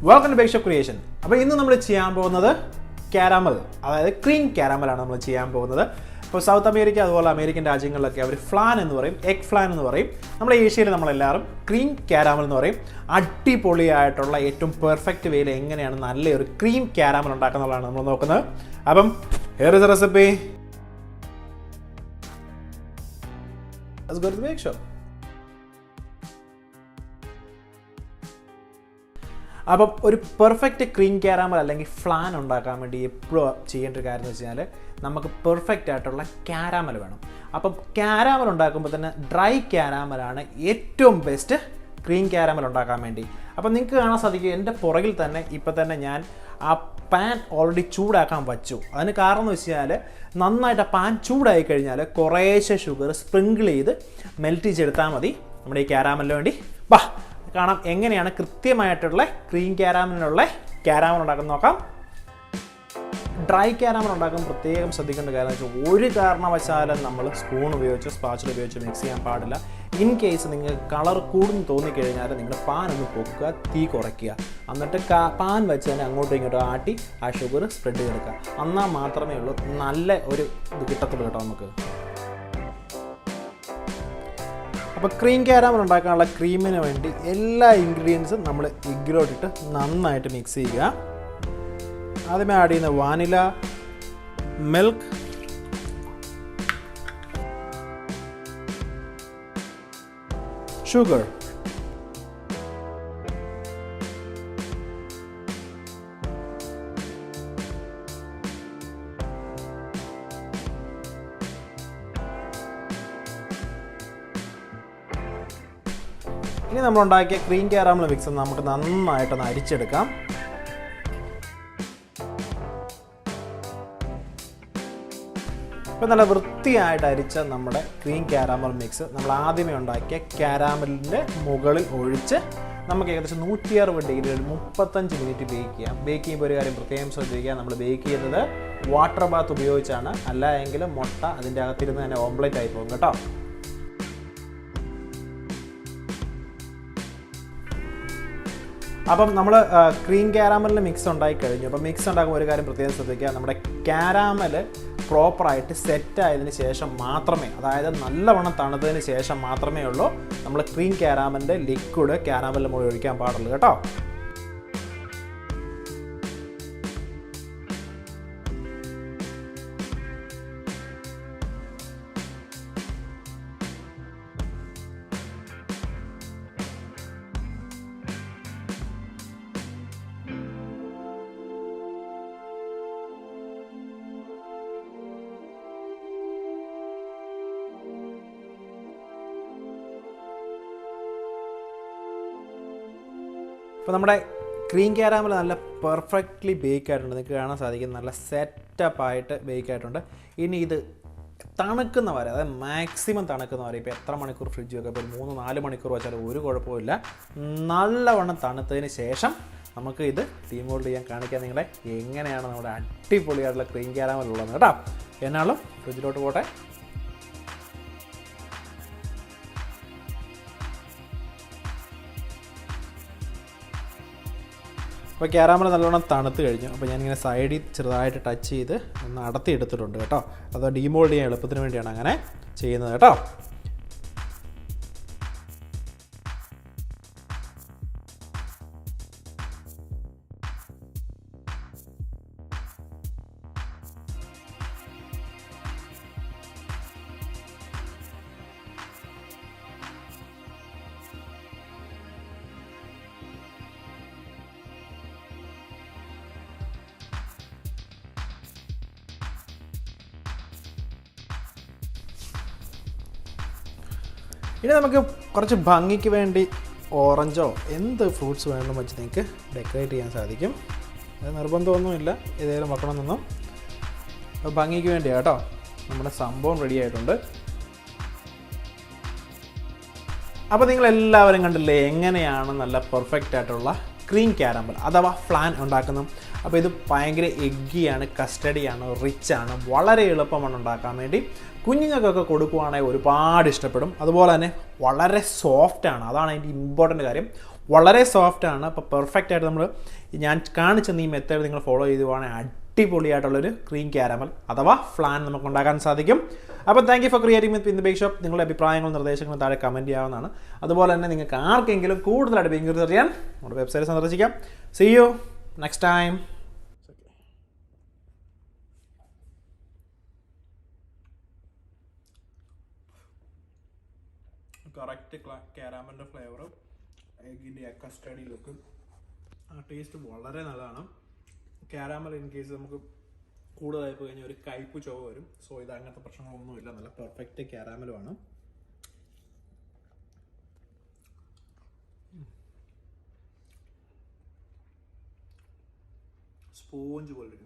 Welcome to Bake Shop Creation. അപ്പോൾ ഇന്ന് നമ്മൾ ചെയ്യാൻ പോകുന്നത് കാരമൽ, അതായത് ക്രീം കാരമലാണ് നമ്മൾ ചെയ്യാൻ പോകുന്നത്. ഇപ്പോൾ സൗത്ത് അമേരിക്ക അതുപോലെ അമേരിക്കൻ രാജ്യങ്ങളിലൊക്കെ അവർ ഫ്ലാൻ എന്ന് പറയും, എഗ് ഫ്ലാൻ എന്ന് പറയും. നമ്മുടെ ഏഷ്യയിൽ നമ്മളെല്ലാവരും ക്രീം കാരമൽ എന്ന് പറയും. അടിപൊളിയായിട്ടുള്ള ഏറ്റവും പെർഫെക്റ്റ് വേയിൽ എങ്ങനെയാണ് നല്ലൊരു ക്രീം കാരമൽ ഉണ്ടാക്കുന്നതാണ് നമ്മൾ നോക്കുന്നത്. അപ്പം here is the recipe. Let's go to the bake shop. അപ്പം ഒരു പെർഫെക്റ്റ് ക്രീം കാരമൽ അല്ലെങ്കിൽ ഫ്ലാൻ ഉണ്ടാക്കാൻ വേണ്ടി എപ്പോഴും ചെയ്യേണ്ട ഒരു കാര്യം എന്ന് വെച്ച് കഴിഞ്ഞാൽ നമുക്ക് പെർഫെക്റ്റ് ആയിട്ടുള്ള കാരമൽ വേണം. അപ്പം കാരമൽ ഉണ്ടാക്കുമ്പോൾ തന്നെ ഡ്രൈ കാരമലാണ് ഏറ്റവും ബെസ്റ്റ് ക്രീം കാരമൽ ഉണ്ടാക്കാൻ വേണ്ടി. അപ്പം നിങ്ങൾക്ക് കാണാൻ സാധിക്കും എൻ്റെ പുറകിൽ തന്നെ ഇപ്പം തന്നെ ഞാൻ ആ പാൻ ഓൾറെഡി ചൂടാക്കാൻ വച്ചു. അതിന് കാരണം എന്ന് വെച്ച് കഴിഞ്ഞാൽ നന്നായിട്ട് ആ പാൻ ചൂടായി കഴിഞ്ഞാൽ കുറേശ്ശെ ഷുഗർ സ്പ്രിങ്കിൾ ചെയ്ത് മെൽറ്റ് ചെയ്തെടുത്താൽ മതി നമ്മുടെ ഈ കാരമലിന് വേണ്ടി. ബാ കാണാം എങ്ങനെയാണ് കൃത്യമായിട്ടുള്ള ക്രീം കാരമലിനുള്ള കാരമൽ ഉണ്ടാക്കുന്നത് നോക്കാം. ഡ്രൈ കാരമൽ ഉണ്ടാക്കാൻ പ്രത്യേകം ശ്രദ്ധിക്കേണ്ട കാര്യം എന്ന് വെച്ചാൽ ഒരു കാരണവശാലും നമ്മൾ സ്പൂൺ ഉപയോഗിച്ചോ സ്പാച്ചുല ഉപയോഗിച്ചോ മിക്സ് ചെയ്യാൻ പാടില്ല. ഇൻ കേസ് നിങ്ങൾക്ക് കളർ കൂടുന്നു തോന്നിക്കഴിഞ്ഞാൽ നിങ്ങൾ പാൻ ഒന്ന് പൊക്കുക, തീ കുറയ്ക്കുക, എന്നിട്ട് പാൻ വെച്ച് തന്നെ അങ്ങോട്ടും ഇങ്ങോട്ടും ആട്ടി ആ ഷുഗർ സ്പ്രെഡ് ചെയ്തെടുക്കുക. എന്നാൽ മാത്രമേ ഉള്ളൂ നല്ല ഒരു ഇത് കിട്ടത്തുള്ളൂ കേട്ടോ നമുക്ക്. അപ്പോൾ ക്രീം കാരമൽ ഉണ്ടാക്കാനുള്ള ക്രീമിന് വേണ്ടി എല്ലാ ഇൻഗ്രീഡിയൻസും നമ്മൾ എഗ്ഗിലോട്ടിട്ട് നന്നായിട്ട് മിക്സ് ചെയ്യുക. ആദ്യമേ ആഡ് ചെയ്യുന്ന വാനില, മിൽക്ക്, ഷുഗർ, ഇനി നമ്മൾ ഉണ്ടാക്കിയ ക്രീം കാരമൽ മിക്സ് നമുക്ക് നന്നായിട്ടൊന്ന് അരിച്ചെടുക്കാം. ഇപ്പോൾ നല്ല വൃത്തിയായിട്ട് അരിച്ച നമ്മുടെ ക്രീം കാരമൽ മിക്സ് നമ്മൾ ആദ്യമേ ഉണ്ടാക്കിയ കാരമലിൻ്റെ മുകളിൽ ഒഴിച്ച് നമുക്ക് ഏകദേശം 160 ഡിഗ്രിയിൽ 35 മിനിറ്റ് ബേക്ക് ചെയ്യാം. ബേക്ക് ചെയ്യുമ്പോൾ ഒരു കാര്യം പ്രത്യേകം ശ്രദ്ധിക്കുക, നമ്മൾ ബേക്ക് ചെയ്യുന്നത് വാട്ടർ ബാത്ത് ഉപയോഗിച്ചാണ്. അല്ല എങ്കിൽ മുട്ട അതിൻ്റെ അകത്തിരുന്ന് തന്നെ ഓംലെറ്റ് ആയി പോകും കേട്ടോ. അപ്പം നമ്മൾ ക്രീം കാരമലിൻ്റെ മിക്സ് ഉണ്ടാക്കി കഴിഞ്ഞു. അപ്പം മിക്സ് ഉണ്ടാക്കുമ്പോൾ ഒരു കാര്യം പ്രത്യേകം ശ്രദ്ധിക്കുക, നമ്മുടെ കാരമൽ പ്രോപ്പറായിട്ട് സെറ്റായതിന് ശേഷം മാത്രമേ, അതായത് നല്ലവണ്ണം തണുത്തതിന് ശേഷം മാത്രമേ ഉള്ളൂ നമ്മൾ ക്രീം കാരമലിൻ്റെ ലിക്വിഡ് കാരമലിൽ മുകളിൽ ഒഴിക്കാൻ പാടുള്ളൂ കേട്ടോ. അപ്പോൾ നമ്മുടെ ക്രീം കാരമൽ നല്ല പെർഫെക്റ്റ്ലി ബേക്ക് ആയിട്ടുണ്ട്. നിങ്ങൾക്ക് കാണാൻ സാധിക്കും നല്ല സെറ്റപ്പായിട്ട് ബേക്ക് ആയിട്ടുണ്ട്. ഇനി ഇത് തണുക്കുന്ന വരെ, അതായത് മാക്സിമം തണുക്കുന്ന വരെ, ഇപ്പോൾ എത്ര മണിക്കൂർ ഫ്രിഡ്ജ് വെക്കുക, ഇപ്പോൾ 3-4 മണിക്കൂർ വെച്ചാൽ ഒരു കുഴപ്പമില്ല. നല്ലവണ്ണം തണുത്തതിന് ശേഷം നമുക്ക് ഇത് ഡീമോൾഡ് ചെയ്യാൻ കാണിക്കാൻ നിങ്ങളെ എങ്ങനെയാണ് നമ്മുടെ അടിപൊളിയായിട്ടുള്ള ക്രീം കാരമൽ ഉള്ളത് കേട്ടോ. എന്നാലും ഫ്രിഡ്ജിലോട്ട് പോട്ടെ. അപ്പോൾ കാരമൽ നല്ലോണം തണുത്ത് കഴിഞ്ഞു. അപ്പോൾ ഞാനിങ്ങനെ സൈഡിൽ ചെറുതായിട്ട് ടച്ച് ചെയ്ത് ഒന്ന് അടത്തി എടുത്തിട്ടുണ്ട് കേട്ടോ. അത് ഡീമോൾഡ് ചെയ്യാൻ എളുപ്പത്തിന് വേണ്ടിയാണ് അങ്ങനെ ചെയ്യുന്നത് കേട്ടോ. ഇനി നമുക്ക് കുറച്ച് ഭംഗിക്ക് വേണ്ടി ഓറഞ്ചോ എന്ത് ഫ്രൂട്ട്സ് വേണമെന്ന് വെച്ച് നിങ്ങൾക്ക് ഡെക്കറേറ്റ് ചെയ്യാൻ സാധിക്കും. അത് നിർബന്ധമൊന്നുമില്ല, ഏതെങ്കിലും വെക്കണമെന്നൊന്നും. ഭംഗിക്ക് വേണ്ടിയാണ് കേട്ടോ. നമ്മുടെ സംഭവം റെഡി ആയിട്ടുണ്ട്. അപ്പോൾ നിങ്ങളെല്ലാവരും കണ്ടില്ലേ എങ്ങനെയാണ് നല്ല പെർഫെക്റ്റ് ആയിട്ടുള്ള ക്രീം കാരമൽ അഥവാ ഫ്ലാൻ ഉണ്ടാക്കുന്നത്. അപ്പോൾ ഇത് ഭയങ്കര എഗ്ഗിയാണ്, കസ്റ്റഡിയാണ്, റിച്ചാണ്, വളരെ എളുപ്പമാണ് ഉണ്ടാക്കാൻ വേണ്ടി. കുഞ്ഞുങ്ങൾക്കൊക്കെ കൊടുക്കുവാണെങ്കിൽ ഒരുപാട് ഇഷ്ടപ്പെടും. അതുപോലെ തന്നെ വളരെ സോഫ്റ്റാണ്, അതാണ് അതിൻ്റെ ഇമ്പോർട്ടൻ്റ് കാര്യം. വളരെ സോഫ്റ്റാണ്. അപ്പോൾ പെർഫെക്റ്റ് ആയിട്ട് നമ്മൾ ഞാൻ കാണിച്ചെന്ന ഈ മെത്തേഡ് നിങ്ങൾ ഫോളോ ചെയ്തുവാണെങ്കിൽ അടിപൊളിയായിട്ടുള്ളൊരു ക്രീം ക്യാരമൽ അഥവാ ഫ്ലാൻ നമുക്ക് ഉണ്ടാക്കാൻ സാധിക്കും. അപ്പോൾ thank you for creating with in the bake shop. നിങ്ങളുടെ അഭിപ്രായങ്ങളും നിർദ്ദേശങ്ങളും താഴെ കമൻറ്റ് ചെയ്യാവുന്നതാണ്. അതുപോലെ തന്നെ നിങ്ങൾക്ക് ആർക്കെങ്കിലും കൂടുതലായിട്ട് ബേക്ക് അറിയാൻ നമ്മുടെ വെബ്സൈറ്റ് സന്ദർശിക്കാം. See you next time. Correct കാരാമലിൻ്റെ ഫ്ലേവറും എഗിൻ്റെ കസ്റ്റഡി ലുക്കും ആ ടേസ്റ്റ് വളരെ നല്ലതാണ്. കാരാമൽ ഇൻ കേസ് നമുക്ക് കൂടുതലായി പോയി കഴിഞ്ഞാൽ ഒരു കയ്പ് ചുവ വരും. സോ ഇത് അങ്ങനത്തെ പ്രശ്നങ്ങളൊന്നുമില്ല, നല്ല പെർഫെക്റ്റ് കാരാമലുമാണ്. സ്പോഞ്ച് പോലെ